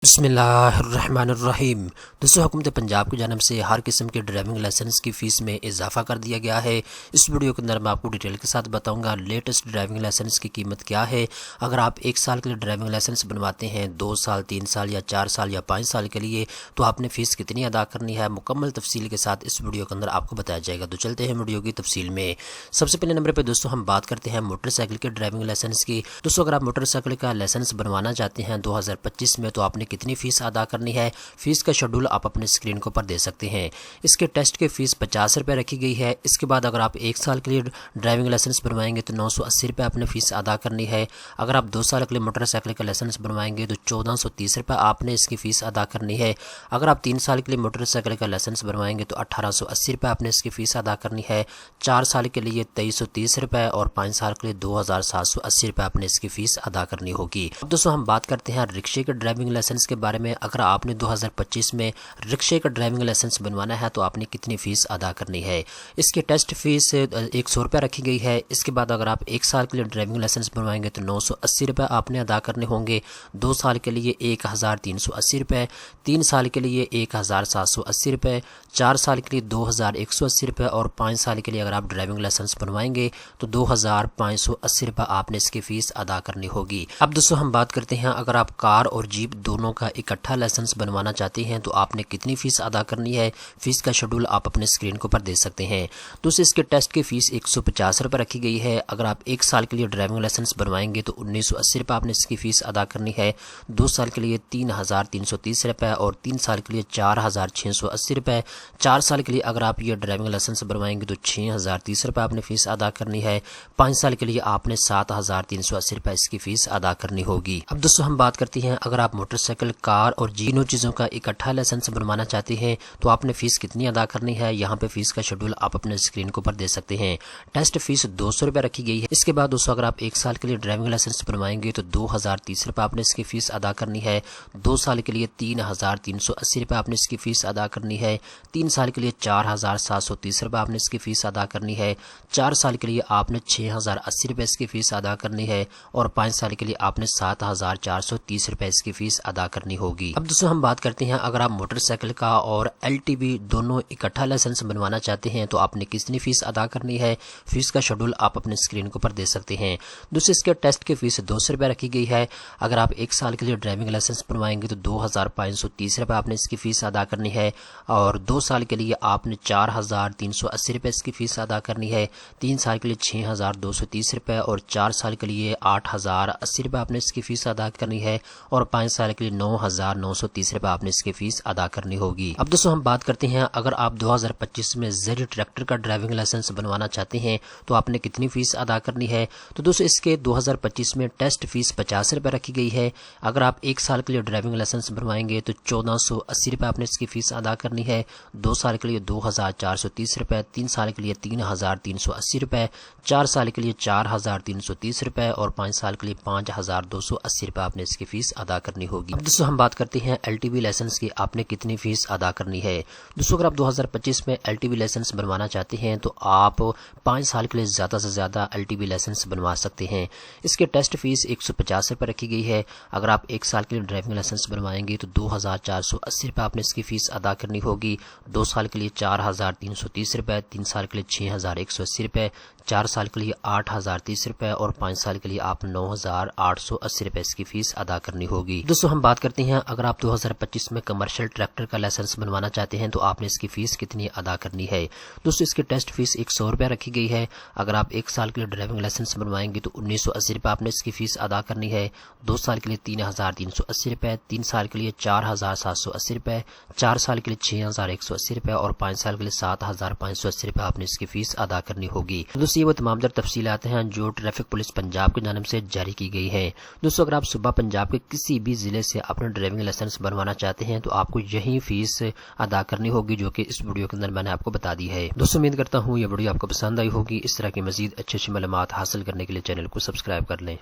बिस्मिल्लाहिर्रहमानिर्रहीम। दोस्तों, हुकूमत पंजाब की जानिब से हर किस्म के ड्राइविंग लाइसेंस की फ़ीस में इजाफा कर दिया गया है। इस वीडियो के अंदर मैं आपको डिटेल के साथ बताऊंगा लेटेस्ट ड्राइविंग लाइसेंस की कीमत क्या है। अगर आप 1 साल के लिए ड्राइविंग लाइसेंस बनवाते हैं, 2 साल, 3 साल या 4 साल या 5 साल के लिए, तो आपने फ़ीस कितनी अदा करनी है, मुकम्मल तफसील के साथ इस वीडियो के अंदर आपको बताया जाएगा। तो चलते हैं वीडियो की तफसील में। सबसे पहले नंबर पर दोस्तों हम बात करते हैं मोटरसाइकिल के ड्राइविंग लाइसेंस की। दोस्तों, अगर आप मोटरसाइकिल का लाइसेंस बनवाना चाहते हैं 2025 में, तो आपने कितनी फ़ीस अदा करनी है, फीस का शेड्यूल आप अपने स्क्रीन के ऊपर दे सकते हैं। इसके टेस्ट की फ़ीस 50 रुपये रखी गई है। इसके बाद अगर आप 1 साल के लिए ड्राइविंग लाइसेंस बनवाएंगे तो 980 रुपये आपने फ़ीस अदा करनी है। अगर आप 2 साल के लिए मोटरसाइकिल का लाइसेंस बनवाएंगे तो 1430 रुपये आपने इसकी फ़ीस अदा करनी है। अगर आप 3 साल के लिए मोटरसाइकिल का लाइसेंस बनवाएंगे तो 1880 रुपये आपने इसकी फ़ीस अदा करनी है। 4 साल के लिए 2330 रुपये और 5 साल के लिए 2780 रुपये आपने इसकी फ़ीस अदा करनी होगी। अब दोस्तों हम बात करते हैं रिक्शे के ड्राइविंग लाइसेंस के बारे में। अगर आपने 2025 में रिक्शे का ड्राइविंग लाइसेंस बनवाना है तो आपने कितनी फ़ीस अदा करनी है। इसकी टेस्ट फीस 100 रुपये रखी गई है। इसके बाद अगर आप 1 साल के लिए ड्राइविंग लाइसेंस बनवाएंगे तो 980 रुपये आपने अदा करने होंगे। 2 साल के लिए 1380 रुपये, 3 साल के लिए 1780 रुपये, 4 साल के लिए 2180 रुपये और 5 साल के लिए अगर आप ड्राइविंग लाइसेंस बनवाएंगे तो 2580 रुपये आपने इसकी फ़ीस अदा करनी होगी। अब दोस्तों हम बात करते हैं अगर आप कार और जीप दोनों का इकट्ठा लाइसेंस बनवाना चाहते हैं तो आपने कितनी फ़ीस अदा करनी है। फ़ीस का शेड्यूल आप अपने स्क्रीन के ऊपर दे सकते हैं। दोस्तों, इसके टेस्ट की फ़ीस 150 रुपये रखी गई है। अगर आप 1 साल के लिए ड्राइविंग लाइसेंस बनवाएंगे तो 1980 रुपये आपने इसकी फ़ीस अदा करनी है। 2 साल के लिए 3330 रुपये और 3 साल के लिए 4680 रुपये। 4 साल के लिए अगर आप ये ड्राइविंग लाइसेंस बनवाएंगे तो 6030 रुपये आपने फ़ीस अदा करनी है। 5 साल के लिए आपने 7380 रुपये इसकी फ़ीस अदा करनी होगी। अब दोस्तों हम बात करते हैं अगर आप मोटरसाइकिल, कार और तीनों चीज़ों का इकट्ठा लाइसेंस बनवाना चाहते हैं तो आपने फ़ीस कितनी अदा करनी है। यहाँ पे फ़ीस का शेड्यूल आप अपने स्क्रीन के ऊपर दे सकते हैं। टेस्ट फीस 200 रुपये रखी गई है। इसके बाद दोस्तों अगर आप 1 साल के लिए ड्राइविंग लाइसेंस बनवाएंगे तो 2030 रुपये आपने इसकी फ़ीस अदा करनी है। 2 साल के लिए 3380 रुपये आपने इसकी फ़ीस अदा करनी है। 3 साल के लिए 4730 रुपये आपने इसकी फ़ीस अदा करनी है। 4 साल के लिए आपने 6080 रुपये इसकी फ़ीस अदा करनी है और 5 साल के लिए आपने 7430 रुपये इसकी फ़ीस अदा करनी होगी। अब दोस्तों हम बात करते हैं अगर आप मोटरसाइकिल का और LTV दोनों इकट्ठा लाइसेंस बनवाना चाहते हैं तो आपने कितनी फ़ीस अदा करनी है। फ़ीस का शेड्यूल आप अपने स्क्रीन के ऊपर दे सकते हैं। दोस्तों, इसके टेस्ट की फ़ीस 200 रुपये रखी गई है। अगर आप 1 साल के लिए ड्राइविंग लाइसेंस बनवाएंगे तो 2530 रुपये आपने इसकी फ़ीस अदा करनी है और 2 साल के लिए आपने 4380 रुपये इसकी फ़ीस अदा करनी है। 3 साल के लिए 6230 रुपये और 4 साल के लिए 8080 रुपये आपने इसकी फ़ीस अदा करनी है और 5 साल के लिए 9930 रुपये आपने इसकी फ़ीस अदा करनी होगी। अब दोस्तों हम बात करते हैं अगर आप 2025 में जेड ट्रैक्टर का ड्राइविंग लाइसेंस बनवाना चाहते हैं तो आपने कितनी फ़ीस अदा करनी है। तो दोस्तों, इसके 2025 में टेस्ट फीस 50 रुपये रखी गई है। अगर आप 1 साल के लिए ड्राइविंग लाइसेंस बनवाएंगे तो 1480 रुपये आपने इसकी फ़ीस अदा करनी है। 2 साल के लिए 2430 रुपये, 3 साल के लिए 3380 रुपये, 4 साल के लिए 4330 रुपये और 5 साल के लिए 5280 रुपये आपने इसकी फ़ीस अदा करनी होगी। अब दोस्तों हम बात करते हैं LTV लाइसेंस की आपने कितनी फ़ीस अदा करनी है। दोस्तों, अगर आप 2025 में LTV लाइसेंस बनवाना चाहते हैं तो आप 5 साल के लिए ज़्यादा से ज़्यादा LTV लाइसेंस बनवा सकते हैं। इसके टेस्ट फीस 150 रुपये रखी गई है। अगर आप 1 साल के लिए ड्राइविंग लाइसेंस बनवाएंगे तो 2480 रुपये आपने इसकी फ़ीस अदा करनी होगी। 2 साल के लिए 4330 रुपये, 3 साल के लिए 6180 रुपये, 4 साल के लिए 8030 रुपये और 5 साल के लिए आप 9880 रुपये इसकी फ़ीस अदा करनी होगी। दोस्तों हम बात करते हैं अगर आप 2025 में कमर्शियल ट्रैक्टर का लाइसेंस बनवाना चाहते हैं तो आपने इसकी फ़ीस कितनी अदा करनी है। दोस्तों, इसकी टेस्ट फीस 100 रुपये रखी गई है। अगर आप 1 साल के लिए ड्राइविंग लाइसेंस बनवाएंगे तो 1980 रुपये आपने इसकी फ़ीस अदा करनी है। 2 साल के लिए 3380 रुपये, 3 साल के लिए 4780 रुपये, 4 साल के लिए 6180 रुपये और 5 साल के लिए 7580 रुपये आपने इसकी फ़ीस अदा करनी होगी। दोस्तों, ये वो तमाम दर तफसीलात हैं जो ट्रैफिक पुलिस पंजाब की जानिब से जारी की गई है। दोस्तों, अगर आप सुबह पंजाब के किसी भी ज़िले से अपना ड्राइविंग लाइसेंस बनवाना चाहते हैं तो आपको यही फ़ीस अदा करनी होगी जो कि इस वीडियो के अंदर मैंने आपको बता दी है। दोस्तों, उम्मीद करता हूँ ये वीडियो आपको पसंद आई होगी। इस तरह की मज़ीद अच्छी अच्छी मालूमात हासिल करने के लिए चैनल को सब्सक्राइब कर लें।